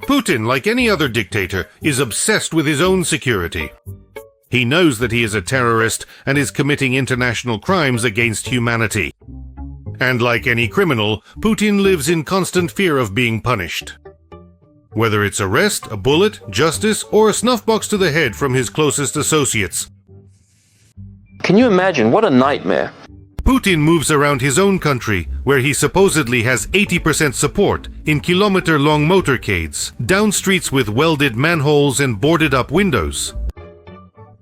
Putin, like any other dictator, is obsessed with his own security. He knows that he is a terrorist and is committing international crimes against humanity. And like any criminal, Putin lives in constant fear of being punished. Whether it's arrest, a bullet, justice, or a snuff box to the head from his closest associates. Can you imagine? What a nightmare. Putin moves around his own country, where he supposedly has 80% support, in kilometer-long motorcades, down streets with welded manholes and boarded-up windows.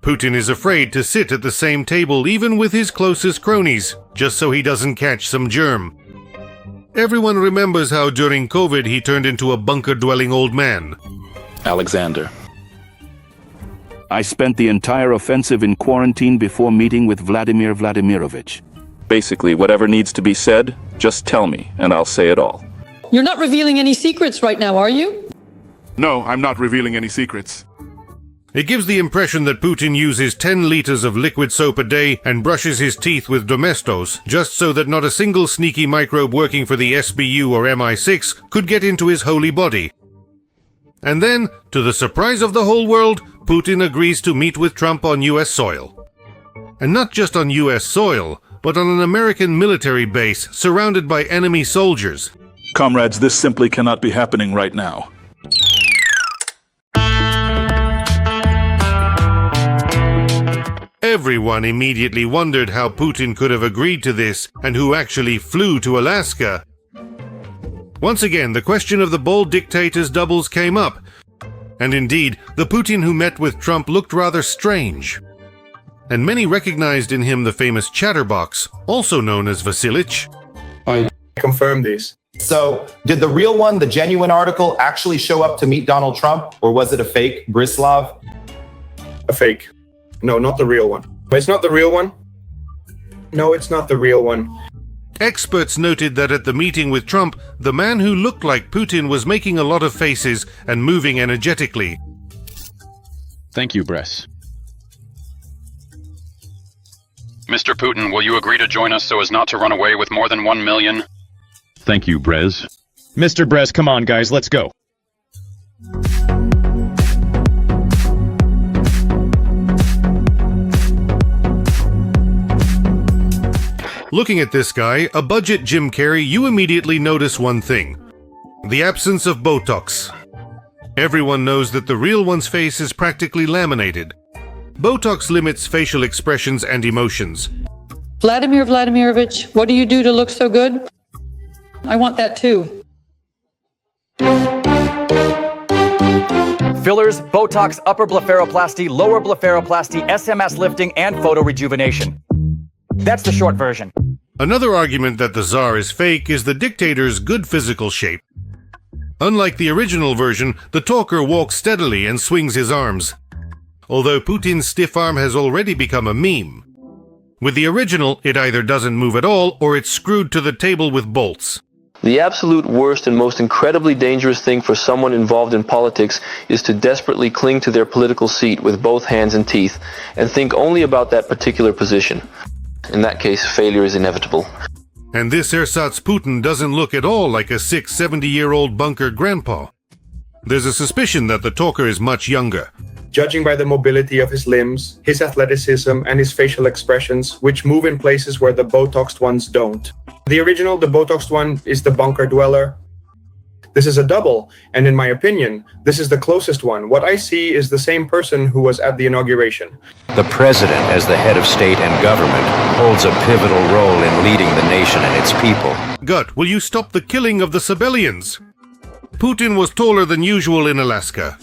Putin is afraid to sit at the same table even with his closest cronies, just so he doesn't catch some germ. Everyone remembers how during COVID he turned into a bunker-dwelling old man. Alexander. I spent the entire offensive in quarantine before meeting with Vladimir Vladimirovich. Basically, whatever needs to be said, just tell me, and I'll say it all. You're not revealing any secrets right now, are you? No, I'm not revealing any secrets. It gives the impression that Putin uses 10 liters of liquid soap a day and brushes his teeth with Domestos, just so that not a single sneaky microbe working for the SBU or MI6 could get into his holy body. And then, to the surprise of the whole world, Putin agrees to meet with Trump on US soil. And not just on US soil, but on an American military base surrounded by enemy soldiers. Comrades, this simply cannot be happening right now. Everyone immediately wondered how Putin could have agreed to this and who actually flew to Alaska. Once again, the question of the bold dictator's doubles came up. And indeed, the Putin who met with Trump looked rather strange. And many recognized in him the famous chatterbox, also known as Vasilich. I confirm this. So, did the real one, the genuine article, actually show up to meet Donald Trump, or was it a fake, Brislav? A fake. No, not the real one. It's not the real one. No, it's not the real one. Experts noted that at the meeting with Trump, the man who looked like Putin was making a lot of faces and moving energetically. Thank you, Bress. Mr. Putin, will you agree to join us so as not to run away with more than 1 million? Thank you, Brez. Mr. Brez, come on, guys, let's go. Looking at this guy, a budget Jim Carrey, you immediately notice one thing. The absence of Botox. Everyone knows that the real one's face is practically laminated. Botox limits facial expressions and emotions. Vladimir Vladimirovich, what do you do to look so good? I want that too. Fillers, Botox, upper blepharoplasty, lower blepharoplasty, SMS lifting, and photo rejuvenation. That's the short version. Another argument that the Tsar is fake is the dictator's good physical shape. Unlike the original version, the talker walks steadily and swings his arms. Although Putin's stiff arm has already become a meme. With the original, it either doesn't move at all or it's screwed to the table with bolts. The absolute worst and most incredibly dangerous thing for someone involved in politics is to desperately cling to their political seat with both hands and teeth and think only about that particular position. In that case, failure is inevitable. And this ersatz Putin doesn't look at all like a sick 70-year-old bunker grandpa. There's a suspicion that the talker is much younger. Judging by the mobility of his limbs, his athleticism, and his facial expressions, which move in places where the Botoxed ones don't. The original, the Botoxed one, is the bunker dweller. This is a double, and in my opinion, this is the closest one. What I see is the same person who was at the inauguration. The president, as the head of state and government, holds a pivotal role in leading the nation and its people. Gut, will you stop the killing of the civilians? Putin was taller than usual in Alaska.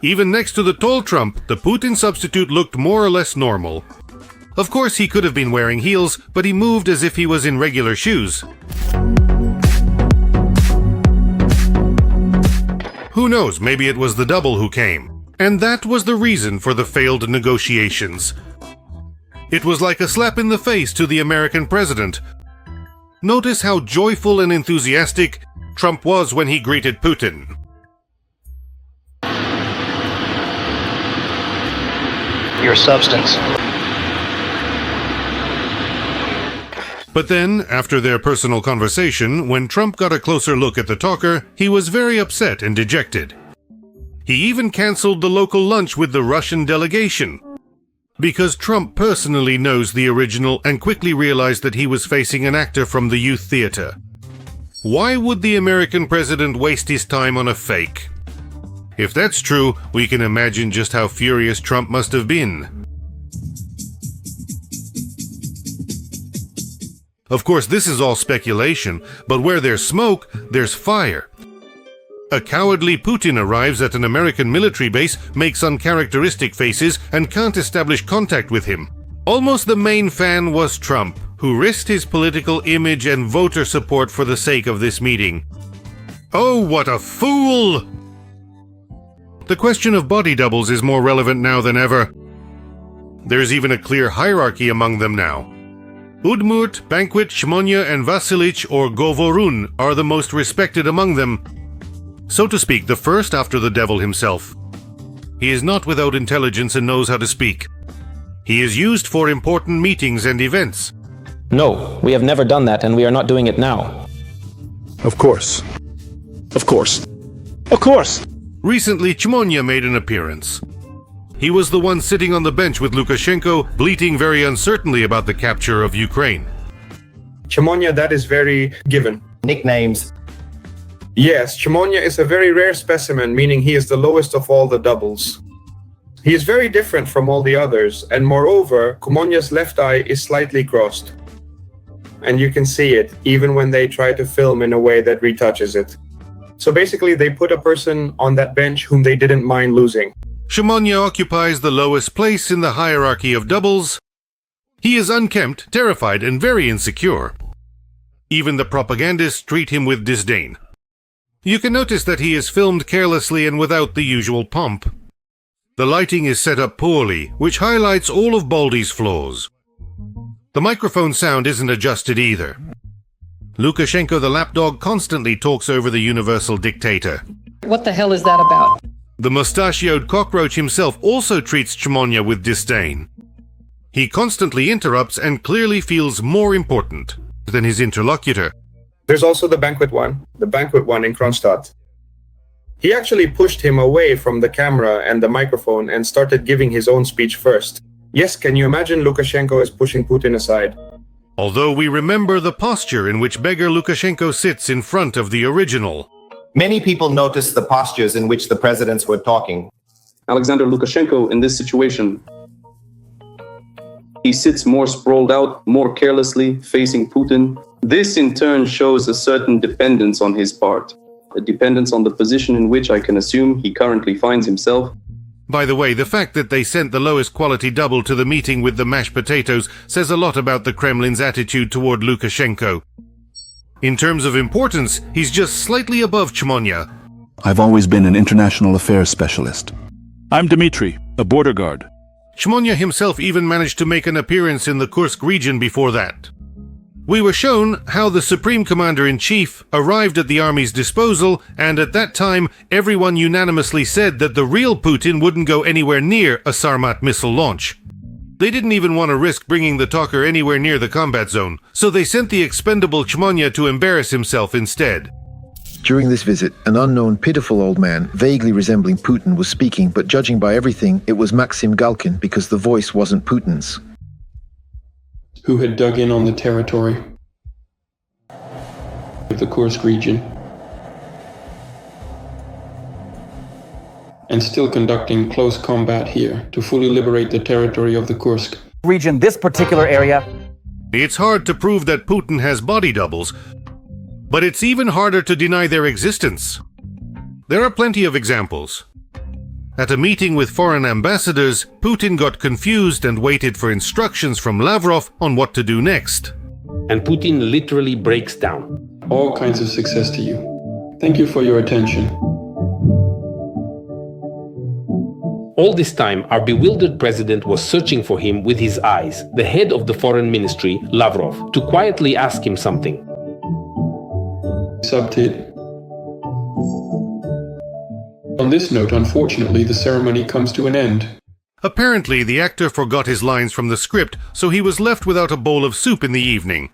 Even next to the tall Trump, the Putin substitute looked more or less normal. Of course, he could have been wearing heels, but he moved as if he was in regular shoes. Who knows, maybe it was the double who came. And that was the reason for the failed negotiations. It was like a slap in the face to the American president. Notice how joyful and enthusiastic Trump was when he greeted Putin. Your substance. But then, after their personal conversation, when Trump got a closer look at the talker, he was very upset and dejected. He even canceled the local lunch with the Russian delegation, because Trump personally knows the original and quickly realized that he was facing an actor from the youth theater. Why would the American president waste his time on a fake? If that's true, we can imagine just how furious Trump must have been. Of course, this is all speculation, but where there's smoke, there's fire. A cowardly Putin arrives at an American military base, makes uncharacteristic faces, and can't establish contact with him. Almost the main fan was Trump, who risked his political image and voter support for the sake of this meeting. Oh, what a fool! The question of body doubles is more relevant now than ever. There's even a clear hierarchy among them now. Udmurt, Banquet, Shmonya, and Vasilich or Govorun are the most respected among them, so to speak, the first after the devil himself. He is not without intelligence and knows how to speak. He is used for important meetings and events. No, we have never done that, and we are not doing it now. Of course. Of course. Of course! Recently, Shmonya made an appearance. He was the one sitting on the bench with Lukashenko, bleating very uncertainly about the capture of Ukraine. Shmonya, that is very given. Nicknames. Yes, Shmonya is a very rare specimen, meaning he is the lowest of all the doubles. He is very different from all the others, and moreover, Kumonya's left eye is slightly crossed. And you can see it, even when they try to film in a way that retouches it. So basically, they put a person on that bench whom they didn't mind losing. Shmonya occupies the lowest place in the hierarchy of doubles. He is unkempt, terrified, and very insecure. Even the propagandists treat him with disdain. You can notice that he is filmed carelessly and without the usual pomp. The lighting is set up poorly, which highlights all of Baldy's flaws. The microphone sound isn't adjusted either. Lukashenko the lapdog constantly talks over the universal dictator. What the hell is that about? The mustachioed cockroach himself also treats Shmonya with disdain. He constantly interrupts and clearly feels more important than his interlocutor. There's also the Banquet one in Kronstadt. He actually pushed him away from the camera and the microphone and started giving his own speech first. Yes, can you imagine Lukashenko is pushing Putin aside? Although we remember the posture in which beggar Lukashenko sits in front of the original. Many people noticed the postures in which the presidents were talking. Alexander Lukashenko, in this situation, he sits more sprawled out, more carelessly, facing Putin. This in turn shows a certain dependence on his part, a dependence on the position in which I can assume he currently finds himself. By the way, the fact that they sent the lowest quality double to the meeting with the mashed potatoes says a lot about the Kremlin's attitude toward Lukashenko. In terms of importance, he's just slightly above Shmonya. I've always been an international affairs specialist. I'm Dmitry, a border guard. Shmonya himself even managed to make an appearance in the Kursk region before that. We were shown how the Supreme Commander-in-Chief arrived at the army's disposal, and at that time, everyone unanimously said that the real Putin wouldn't go anywhere near a Sarmat missile launch. They didn't even want to risk bringing the talker anywhere near the combat zone, so they sent the expendable Shmonya to embarrass himself instead. During this visit, an unknown, pitiful old man, vaguely resembling Putin, was speaking, but judging by everything, it was Maxim Galkin, because the voice wasn't Putin's. Who had dug in on the territory of the Kursk region and still conducting close combat here to fully liberate the territory of the Kursk region, this particular area. It's hard to prove that Putin has body doubles, but it's even harder to deny their existence. There are plenty of examples. At a meeting with foreign ambassadors, Putin got confused and waited for instructions from Lavrov on what to do next. And Putin literally breaks down. All kinds of success to you. Thank you for your attention. All this time, our bewildered president was searching for him with his eyes, the head of the foreign ministry, Lavrov, to quietly ask him something. Subtit. On this note, unfortunately, the ceremony comes to an end. Apparently, the actor forgot his lines from the script, so he was left without a bowl of soup in the evening.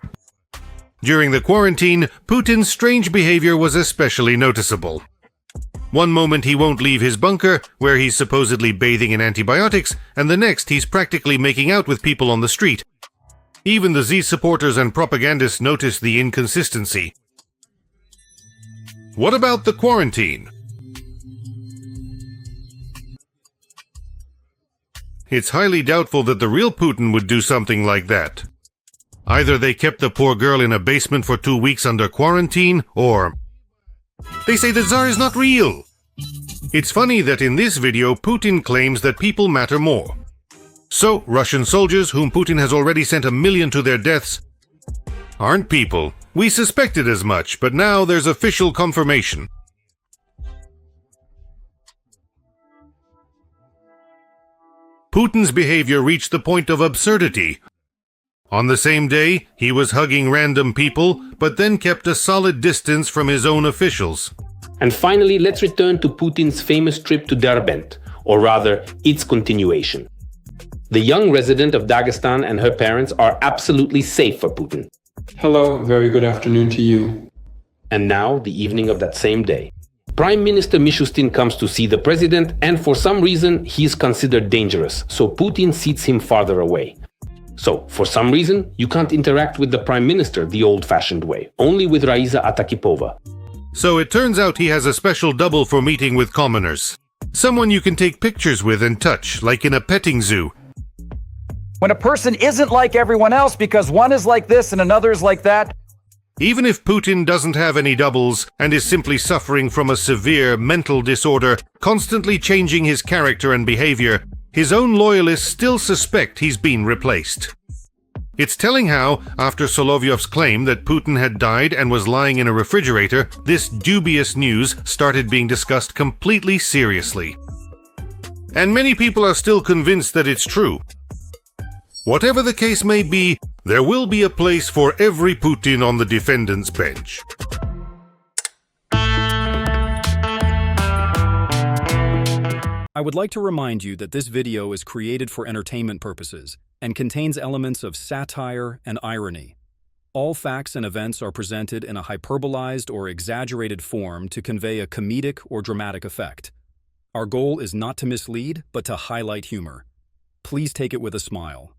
During the quarantine, Putin's strange behavior was especially noticeable. One moment he won't leave his bunker, where he's supposedly bathing in antibiotics, and the next he's practically making out with people on the street. Even the Z supporters and propagandists notice the inconsistency. What about the quarantine? It's highly doubtful that the real Putin would do something like that. Either they kept the poor girl in a basement for 2 weeks under quarantine, or they say the Tsar is not real. It's funny that in this video Putin claims that people matter more. So, Russian soldiers, whom Putin has already sent 1 million to their deaths, aren't people. We suspected as much, but now there's official confirmation. Putin's behavior reached the point of absurdity. On the same day, he was hugging random people, but then kept a solid distance from his own officials. And finally, let's return to Putin's famous trip to Derbent, or rather, its continuation. The young resident of Dagestan and her parents are absolutely safe for Putin. Hello, very good afternoon to you. And now, the evening of that same day. Prime Minister Mishustin comes to see the president, and for some reason, he is considered dangerous, so Putin seats him farther away. So, for some reason, you can't interact with the Prime Minister the old-fashioned way, only with Raisa Atakipova. So it turns out he has a special double for meeting with commoners. Someone you can take pictures with and touch, like in a petting zoo. When a person isn't like everyone else because one is like this and another is like that. Even if Putin doesn't have any doubles and is simply suffering from a severe mental disorder, constantly changing his character and behavior, his own loyalists still suspect he's been replaced. It's telling how, after Solovyov's claim that Putin had died and was lying in a refrigerator, this dubious news started being discussed completely seriously. And many people are still convinced that it's true. Whatever the case may be, there will be a place for every Putin on the defendant's bench. I would like to remind you that this video is created for entertainment purposes and contains elements of satire and irony. All facts and events are presented in a hyperbolized or exaggerated form to convey a comedic or dramatic effect. Our goal is not to mislead, but to highlight humor. Please take it with a smile.